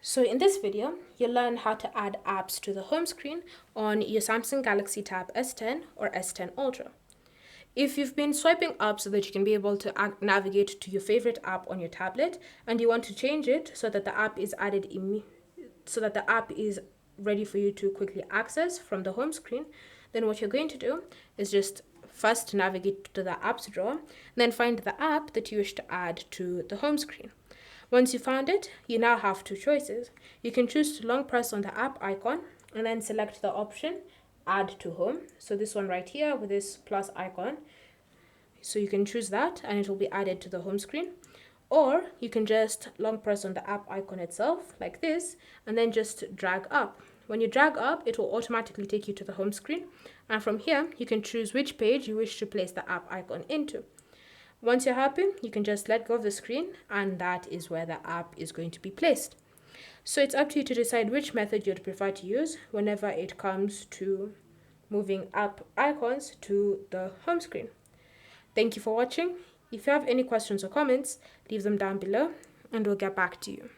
So in this video, you'll learn how to add apps to the home screen on your Samsung Galaxy Tab S10 or S10 Ultra. If you've been swiping up so that you can be able to navigate to your favorite app on your tablet and you want to change it so that the app is ready for you to quickly access from the home screen, then what you're going to do is just first navigate to the apps drawer, then find the app that you wish to add to the home screen. Once you found it, you now have two choices. You can choose to long press on the app icon and then select the option Add to Home. So this one right here with this plus icon. So you can choose that and it will be added to the home screen. Or you can just long press on the app icon itself like this and then just drag up. When you drag up, it will automatically take you to the home screen. And from here, you can choose which page you wish to place the app icon into. Once you're happy, you can just let go of the screen and that is where the app is going to be placed. So it's up to you to decide which method you'd prefer to use whenever it comes to moving app icons to the home screen. Thank you for watching. If you have any questions or comments, leave them down below and we'll get back to you.